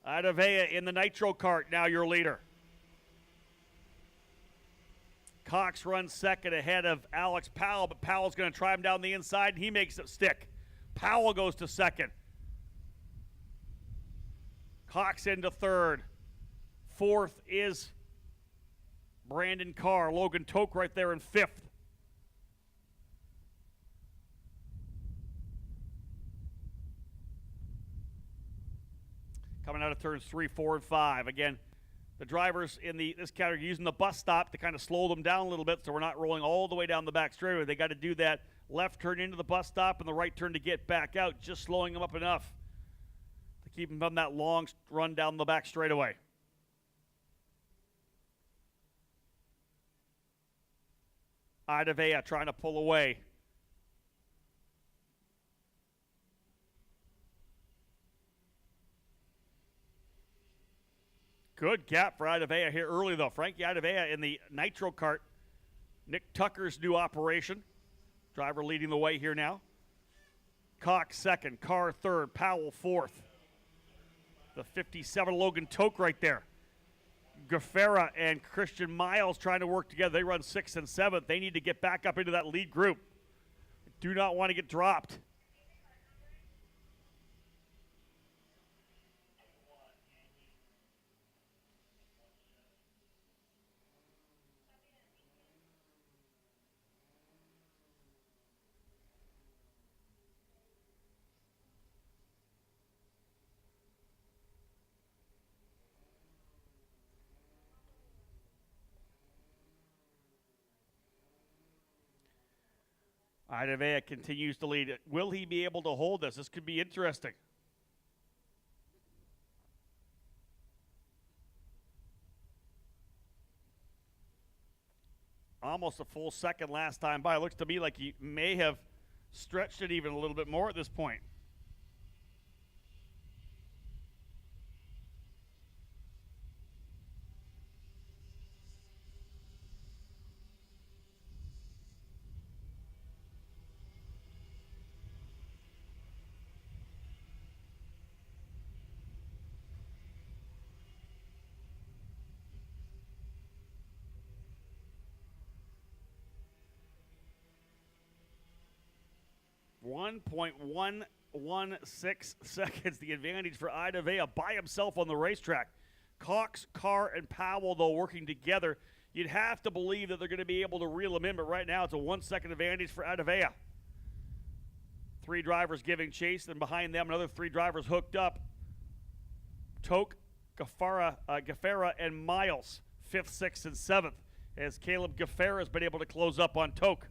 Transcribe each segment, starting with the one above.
Idavea in the nitro cart, now your leader. Cox runs second ahead of Alex Powell, but Powell's going to try him down the inside, and he makes it stick. Powell goes to second. Cox into third. Fourth is Brandon Carr. Logan Toke right there in fifth. Coming out of turns 3, 4, and 5. Again, the drivers in this category using the bus stop to kind of slow them down a little bit so we're not rolling all the way down the back straightaway. They got to do that left turn into the bus stop and the right turn to get back out, just slowing them up enough to keep them from that long run down the back straightaway. Idavea trying to pull away. Good gap for Idavea here early, though. Frankie Idavea in the nitro cart. Nick Tucker's new operation. Driver leading the way here now. Cox second, Carr third, Powell fourth. The 57 Logan Toke right there. Gaffera and Christian Miles trying to work together. They run 6th and 7th. They need to get back up into that lead group. Do not want to get dropped. Idavea continues to lead. Will he be able to hold this? This could be interesting. Almost a full second last time by. It looks to me like he may have stretched it even a little bit more at this point. .116 seconds, the advantage for Idavea by himself on the racetrack. Cox, Carr, and Powell, though, working together. You'd have to believe that they're going to be able to reel him in, but right now it's a 1 second advantage for Idavea. 3 drivers giving chase, and behind them another 3 drivers hooked up. Toke, Gaffera, and Miles, 5th, 6th, and 7th, as Caleb Gaffera has been able to close up on Toke.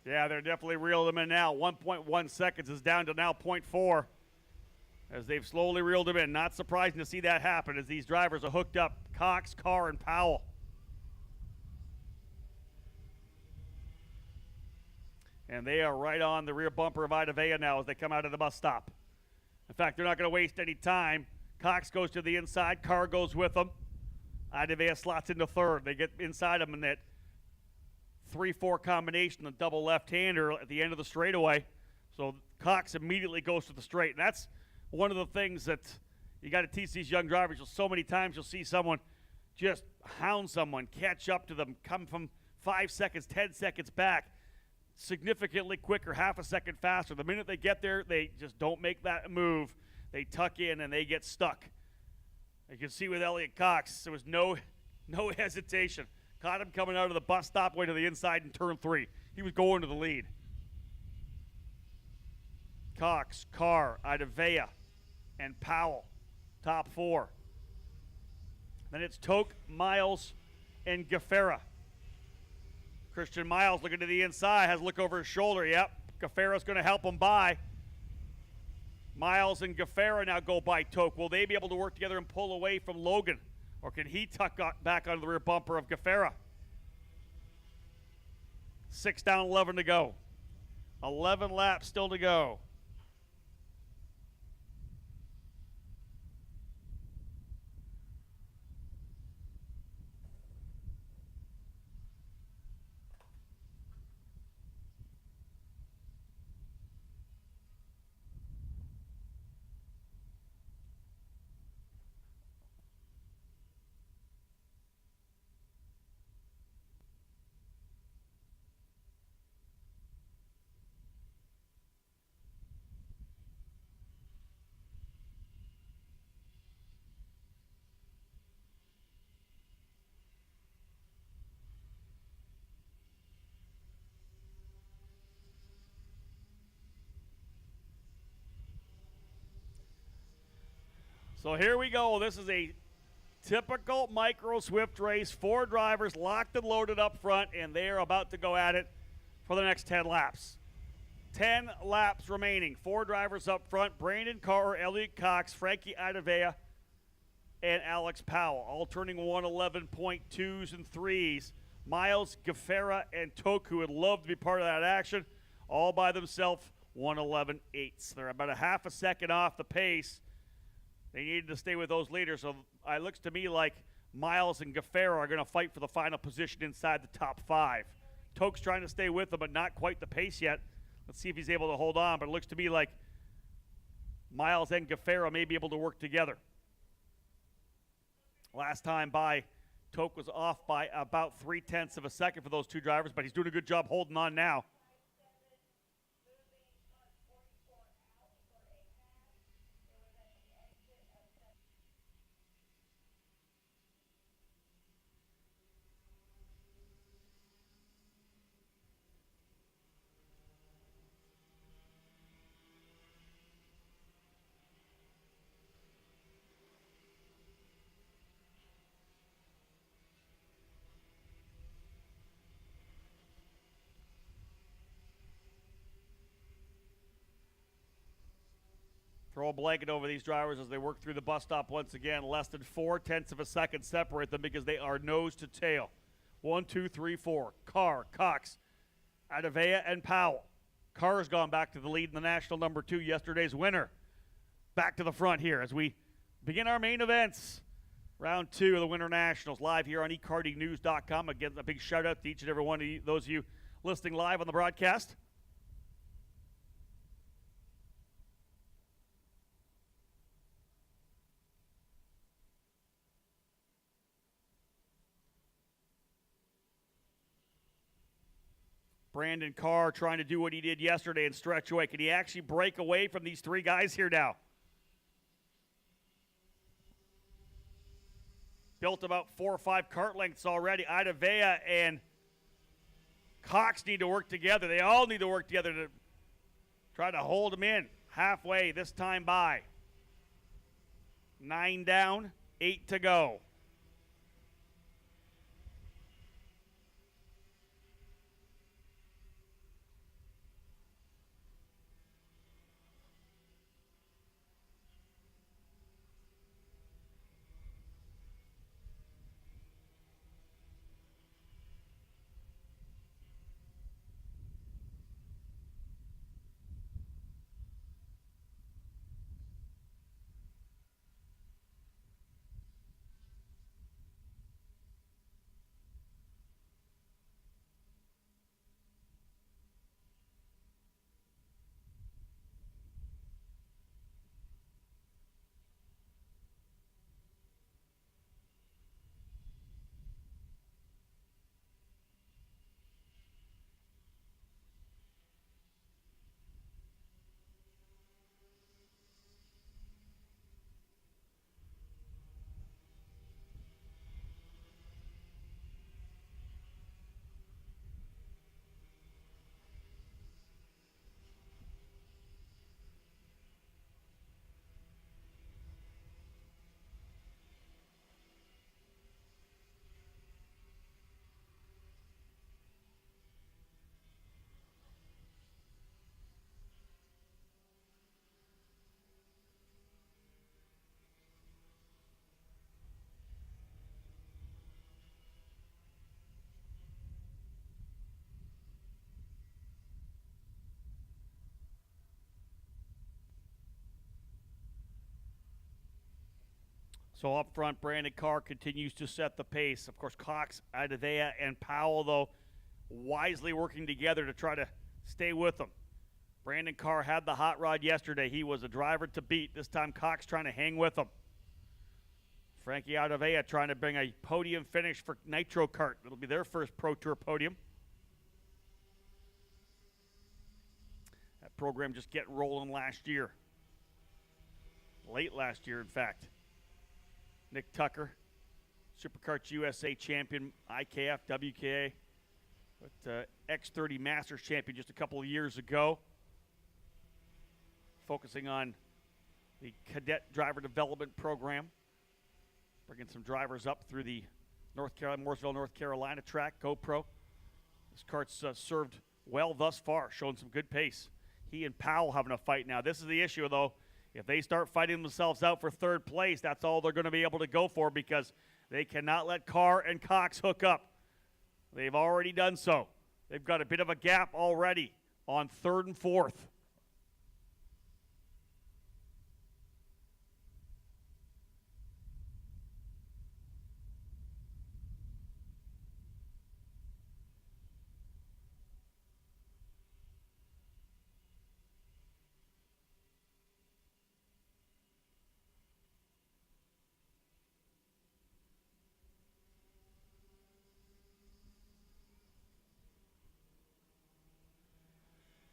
Yeah, they're definitely reeled them in now. 1.1 seconds is down to now 0.4 as they've slowly reeled them in. Not surprising to see that happen as these drivers are hooked up. Cox, Carr, and Powell. And they are right on the rear bumper of Idavea now as they come out of the bus stop. In fact, they're not going to waste any time. Cox goes to the inside. Carr goes with them. Idavea slots into third. They get inside him in that 3-4 combination, the double left-hander at the end of the straightaway. So Cox immediately goes to the straight. And that's one of the things that you got to teach these young drivers. So many times you'll see someone just hound someone, catch up to them, come from 5 seconds, 10 seconds back, significantly quicker, half a second faster. The minute they get there, they just don't make that move. They tuck in and they get stuck. You can see with Elliot Cox, there was no hesitation. Caught him coming out of the bus stop, way to the inside in turn 3. He was going to the lead. Cox, Carr, Idavea, and Powell, top 4. Then it's Toke, Miles, and Gaffera. Christian Miles looking to the inside, has a look over his shoulder. Yep, Gaffera's going to help him by. Miles and Gaffera now go by Toke. Will they be able to work together and pull away from Logan? Or can he tuck back onto the rear bumper of Gaffera? 6 down, 11 to go. 11 laps still to go. So here we go. This is a typical micro Swift race. 4 drivers locked and loaded up front, and they are about to go at it for the next 10 laps. 10 laps remaining. 4 drivers up front: Brandon Carr, Elliott Cox, Frankie Idavea, and Alex Powell, all turning 111.2s and 3s. Miles, Gaffera, and Toku would love to be part of that action, all by themselves, 111.8s. They're about a half a second off the pace. They needed to stay with those leaders, so it looks to me like Miles and Gaffera are going to fight for the final position inside the top 5. Toke's trying to stay with them, but not quite the pace yet. Let's see if he's able to hold on, but it looks to me like Miles and Gaffera may be able to work together. Last time by, Toke was off by about 0.3 of a second for those 2 drivers, but he's doing a good job holding on now. Throw a blanket over these drivers as they work through the bus stop once again. Less than 0.4 of a second separate them because they are nose to tail. 1, 2, 3, 4. Carr, Cox, Idavea, and Powell. Carr's gone back to the lead in the national number 2, yesterday's winner. Back to the front here as we begin our main events. Round 2 of the Winter Nationals, live here on ekartingnews.com. Again, a big shout out to each and every one of you, those of you listening live on the broadcast. Brandon Carr trying to do what he did yesterday and stretch away. Can he actually break away from these 3 guys here now? Built about 4 or 5 cart lengths already. Idavea and Cox need to work together. They all need to work together to try to hold him in halfway this time by. 9 down, 8 to go. So up front, Brandon Carr continues to set the pace. Of course, Cox, Adavea, and Powell, though, wisely working together to try to stay with them. Brandon Carr had the hot rod yesterday. He was a driver to beat. This time, Cox trying to hang with him. Frankie Adavea trying to bring a podium finish for Nitro Kart. It'll be their first Pro Tour podium. That program just get rolling last year. Late last year, in fact. Nick Tucker, Superkarts USA champion, IKF, WKA, but X30 Masters champion just a couple of years ago. Focusing on the cadet driver development program. Bringing some drivers up through the Mooresville, North Carolina track, GoPro. This kart's served well thus far, showing some good pace. He and Powell having a fight now. This is the issue, though. If they start fighting themselves out for third place, that's all they're going to be able to go for because they cannot let Carr and Cox hook up. They've already done so. They've got a bit of a gap already on third and fourth.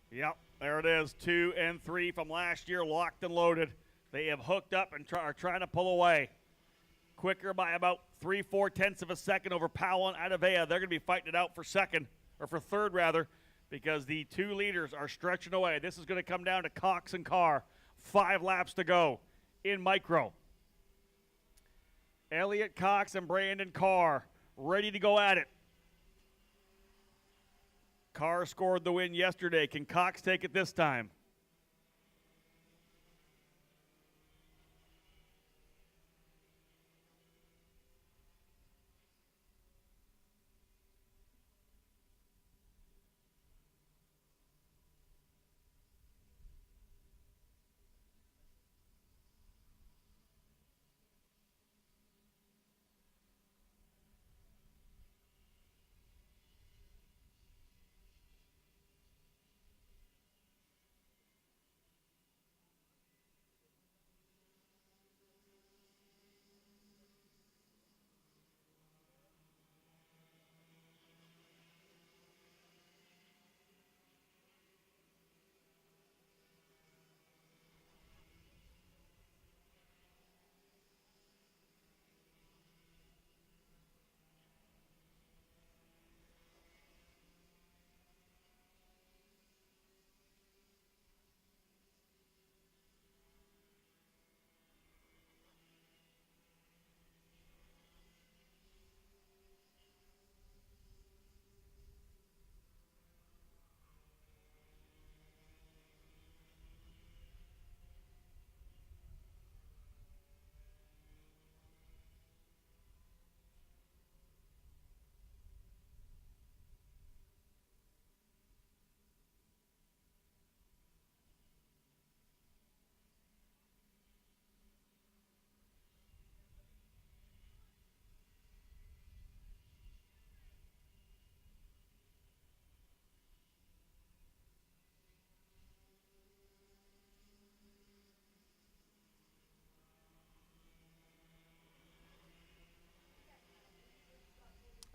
Yep, there it is, 2 and 3 from last year, locked and loaded. They have hooked up and are trying to pull away. Quicker by about 3/4 of a second over Powell and Adavea. They're going to be fighting it out for second, or for third rather, because the two leaders are stretching away. This is going to come down to Cox and Carr. 5 laps to go in micro. Elliott Cox and Brandon Carr ready to go at it. Carr scored the win yesterday. Can Cox take it this time?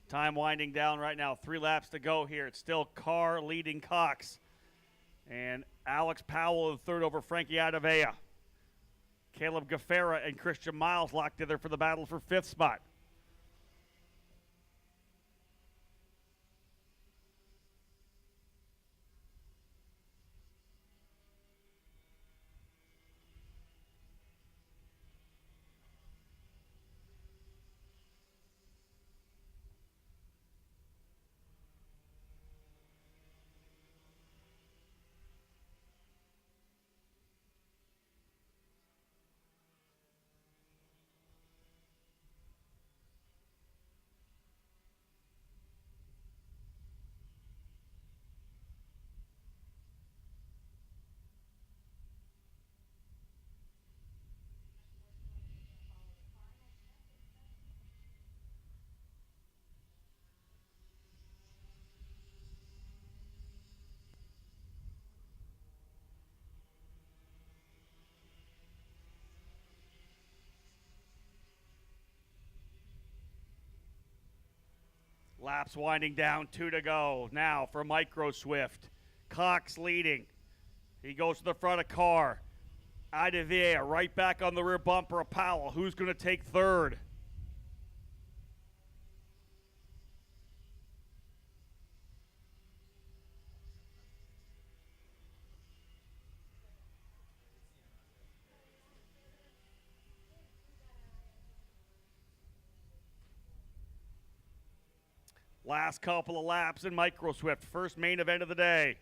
Time winding down right now. 3 laps to go here. It's still Carr leading Cox. And Alex Powell in third over Frankie Adavea. Caleb Gaffera and Christian Miles locked together for the battle for 5th spot. Laps winding down, 2 to go. Now for Micro Swift. Cox leading. He goes to the front of Carr. Idavia right back on the rear bumper of Powell. Who's going to take third? Last couple of laps in Micro Swift. First main event of the day.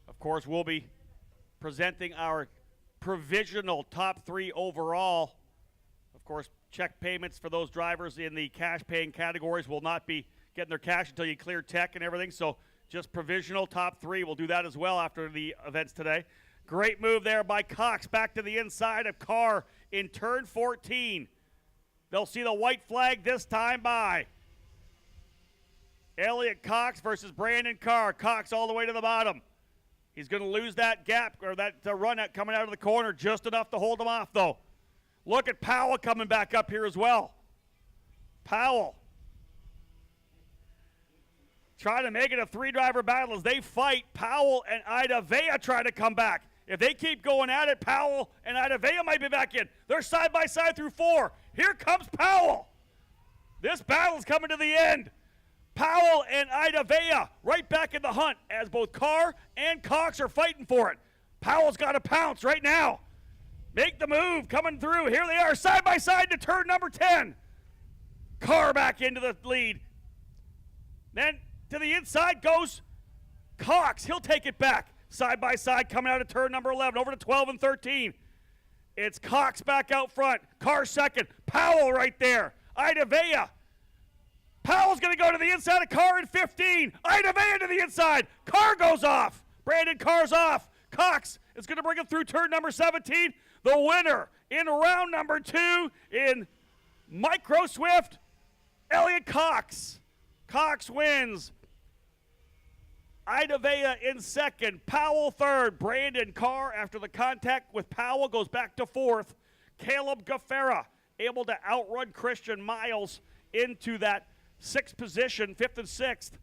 Of course, we'll be presenting our provisional top 3 overall. Of course, check payments for those drivers in the cash paying categories will not be getting their cash until you clear tech and everything. So just provisional top 3. We'll do that as well after the events today. Great move there by Cox back to the inside of Carr in turn 14. They'll see the white flag this time by Elliott Cox versus Brandon Carr. Cox all the way to the bottom. He's going to lose that gap or that run out coming out of the corner, just enough to hold him off, though. Look at Powell coming back up here as well. Powell trying to make it a 3-driver battle as they fight. Powell and Idavia try to come back. If they keep going at it, Powell and Idavia might be back in. They're side by side through 4. Here comes Powell. This battle's coming to the end. Powell and Idavia right back in the hunt as both Carr and Cox are fighting for it. Powell's got to pounce right now. Make the move, coming through. Here they are, side by side to turn number 10. Carr back into the lead. Then to the inside goes Cox. He'll take it back. Side by side coming out of turn number 11, over to 12 and 13. It's Cox back out front. Carr second. Powell right there. Idavia. Powell's going to go to the inside of Carr in 15. Idavia to the inside. Carr goes off. Brandon Carr's off. Cox is going to bring him through turn number 17. The winner in round number 2 in Micro Swift, Elliott Cox. Cox wins. Idavia in second. Powell third. Brandon Carr, after the contact with Powell, goes back to 4th. Caleb Gaffera able to outrun Christian Miles into that 6th position, 5th and 6th.